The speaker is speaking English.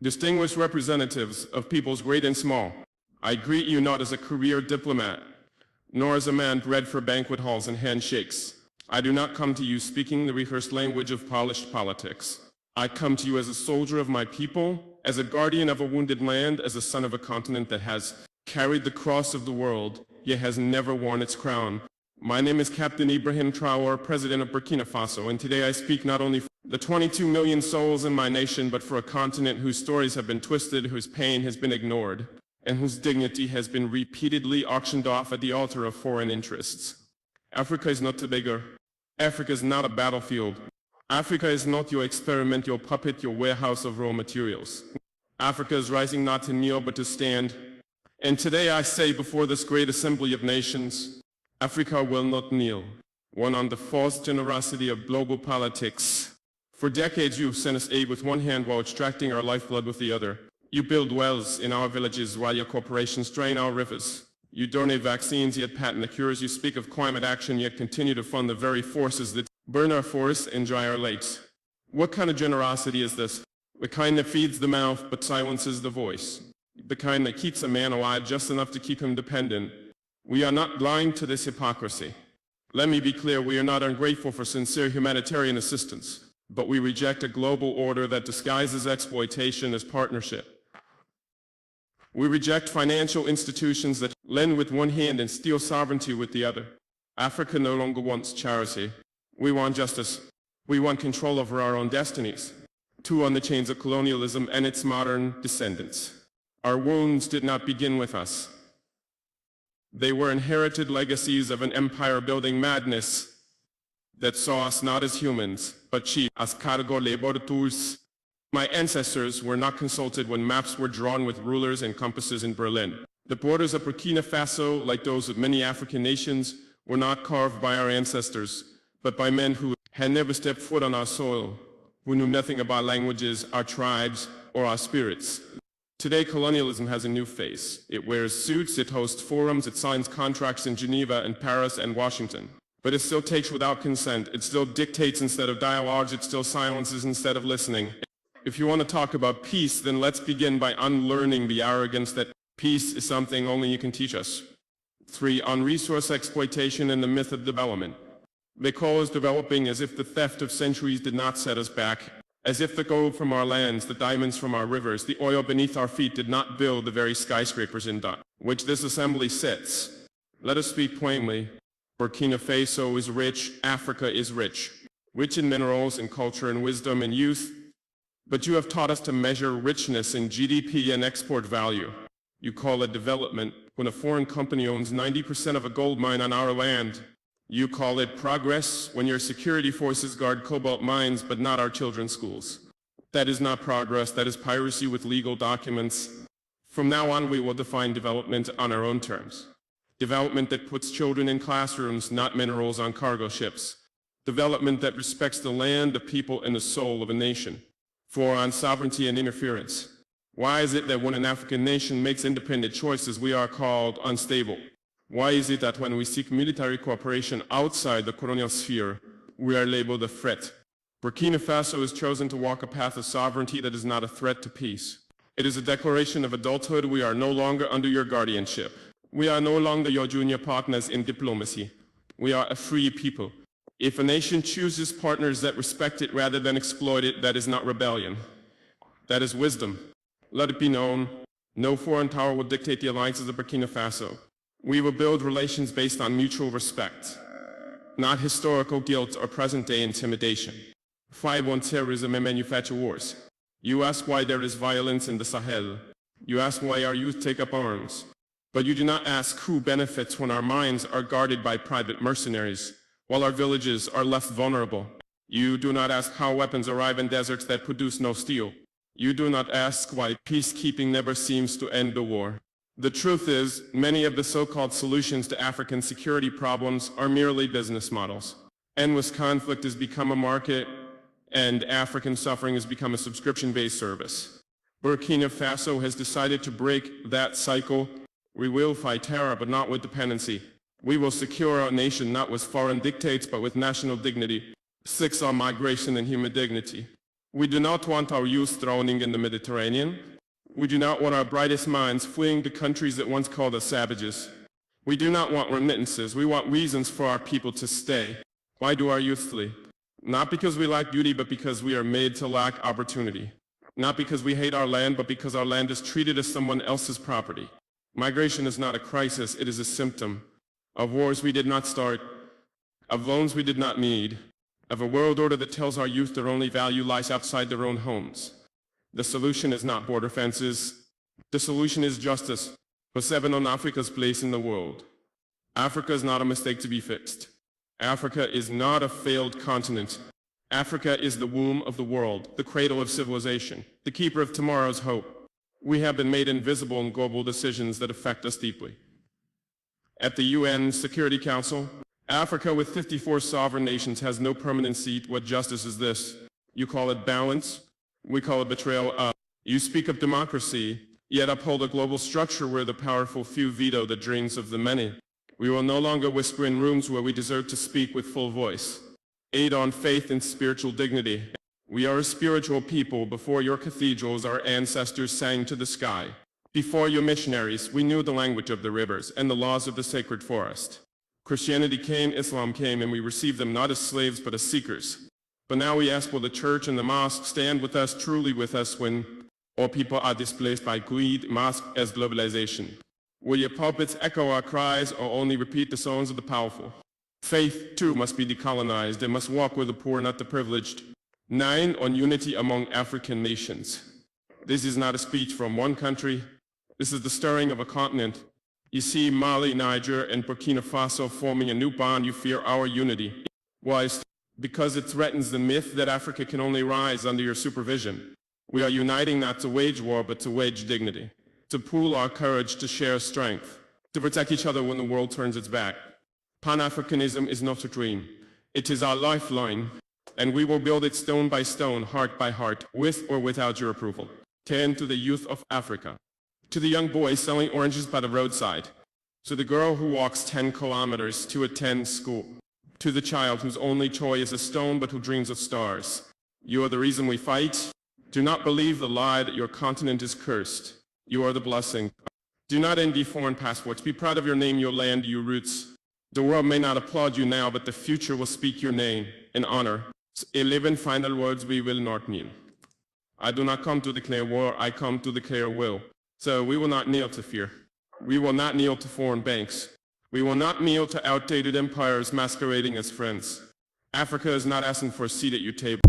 Distinguished representatives of peoples great and small, I greet you not as a career diplomat, nor as a man bred for banquet halls and handshakes. I do not come to you speaking the rehearsed language of polished politics. I come to you as a soldier of my people, as a guardian of a wounded land, as a son of a continent that has carried the cross of the world, yet has never worn its crown. My name is Captain Ibrahim Traore, President of Burkina Faso, and today I speak not only for the 22 million souls in my nation, but for a continent whose stories have been twisted, whose pain has been ignored, and whose dignity has been repeatedly auctioned off at the altar of foreign interests. Africa is not Tobago. Africa is not a battlefield. Africa is not your experiment, your puppet, your warehouse of raw materials. Africa is rising not to kneel, but to stand. And today I say before this great assembly of nations, Africa will not kneel. One on the false generosity of global politics. For decades you've sent us aid with one hand while extracting our lifeblood with the other. You build wells in our villages while your corporations drain our rivers. You donate vaccines yet patent the cures. You speak of climate action yet continue to fund the very forces that burn our forests and dry our lakes. What kind of generosity is this? The kind that feeds the mouth but silences the voice. The kind that keeps a man alive just enough to keep him dependent. We are not blind to this hypocrisy. Let me be clear, we are not ungrateful for sincere humanitarian assistance, but we reject a global order that disguises exploitation as partnership. We reject financial institutions that lend with one hand and steal sovereignty with the other. Africa no longer wants charity. We want justice. We want control over our own destinies. Too on the chains of colonialism and its modern descendants. Our wounds did not begin with us. They were inherited legacies of an empire-building madness that saw us not as humans, but chiefs as cargo labor tools. My ancestors were not consulted when maps were drawn with rulers and compasses in Berlin. The borders of Burkina Faso, like those of many African nations, were not carved by our ancestors, but by men who had never stepped foot on our soil, who knew nothing about languages, our tribes, or our spirits. Today, colonialism has a new face. It wears suits, it hosts forums, it signs contracts in Geneva and Paris and Washington. But it still takes without consent, it still dictates instead of dialogues, it still silences instead of listening. If you want to talk about peace, then let's begin by unlearning the arrogance that peace is something only you can teach us. 3. On resource exploitation and the myth of development. They call us developing as if the theft of centuries did not set us back, as if the gold from our lands, the diamonds from our rivers, the oil beneath our feet did not build the very skyscrapers in which this assembly sits. Let us speak plainly. Burkina Faso is rich, Africa is rich in minerals and culture and wisdom and youth. But you have taught us to measure richness in GDP and export value. You call it development when a foreign company owns 90% of a gold mine on our land. You call it progress when your security forces guard cobalt mines but not our children's schools. That is not progress, that is piracy with legal documents. From now on we will define development on our own terms. Development that puts children in classrooms, not minerals on cargo ships. Development that respects the land, the people, and the soul of a nation. 4. On sovereignty and interference. Why is it that when an African nation makes independent choices, we are called unstable? Why is it that when we seek military cooperation outside the colonial sphere, we are labeled a threat? Burkina Faso has chosen to walk a path of sovereignty that is not a threat to peace. It is a declaration of adulthood. We are no longer under your guardianship. We are no longer your junior partners in diplomacy. We are a free people. If a nation chooses partners that respect it rather than exploit it, that is not rebellion. That is wisdom. Let it be known, no foreign power will dictate the alliances of Burkina Faso. We will build relations based on mutual respect, not historical guilt or present-day intimidation. 5. On terrorism and manufacture wars. You ask why there is violence in the Sahel. You ask why our youth take up arms. But you do not ask who benefits when our mines are guarded by private mercenaries, while our villages are left vulnerable. You do not ask how weapons arrive in deserts that produce no steel. You do not ask why peacekeeping never seems to end the war. The truth is, many of the so-called solutions to African security problems are merely business models. Endless conflict has become a market, and African suffering has become a subscription-based service. Burkina Faso has decided to break that cycle. We will fight terror, but not with dependency. We will secure our nation not with foreign dictates, but with national dignity. 6. On migration and human dignity. We do not want our youth drowning in the Mediterranean. We do not want our brightest minds fleeing to countries that once called us savages. We do not want remittances. We want reasons for our people to stay. Why do our youth flee? Not because we lack beauty, but because we are made to lack opportunity. Not because we hate our land, but because our land is treated as someone else's property. Migration is not a crisis, it is a symptom of wars we did not start, of loans we did not need, of a world order that tells our youth their only value lies outside their own homes. The solution is not border fences. The solution is justice for 7 on Africa's place in the world. Africa is not a mistake to be fixed. Africa is not a failed continent. Africa is the womb of the world, the cradle of civilization, the keeper of tomorrow's hope. We have been made invisible in global decisions that affect us deeply. At the UN Security Council, Africa with 54 sovereign nations has no permanent seat. What justice is this? You call it balance? We call it betrayal. You speak of democracy, yet uphold a global structure where the powerful few veto the dreams of the many. We will no longer whisper in rooms where we deserve to speak with full voice. Aid on faith and spiritual dignity. We are a spiritual people. Before your cathedrals, our ancestors sang to the sky. Before your missionaries, we knew the language of the rivers and the laws of the sacred forest. Christianity came, Islam came, and we received them not as slaves but as seekers. But now we ask, will the church and the mosque stand with us, truly with us, when all people are displaced by greed, mosque as globalization? Will your pulpits echo our cries or only repeat the songs of the powerful? Faith, too, must be decolonized. It must walk with the poor, not the privileged. 9, on unity among African nations. This is not a speech from one country. This is the stirring of a continent. You see Mali, Niger, and Burkina Faso forming a new bond. You fear our unity. Why? Because it threatens the myth that Africa can only rise under your supervision. We are uniting not to wage war, but to wage dignity. To pool our courage, to share strength. To protect each other when the world turns its back. Pan-Africanism is not a dream. It is our lifeline. And we will build it stone by stone, heart by heart, with or without your approval. 10, to the youth of Africa. To the young boy selling oranges by the roadside. To the girl who walks 10 kilometers to attend school. To the child whose only toy is a stone but who dreams of stars. You are the reason we fight. Do not believe the lie that your continent is cursed. You are the blessing. Do not envy foreign passports. Be proud of your name, your land, your roots. The world may not applaud you now, but the future will speak your name in honor. 11 final words we will not kneel. I do not come to declare war, I come to declare will. So we will not kneel to fear. We will not kneel to foreign banks. We will not kneel to outdated empires masquerading as friends. Africa is not asking for a seat at your table.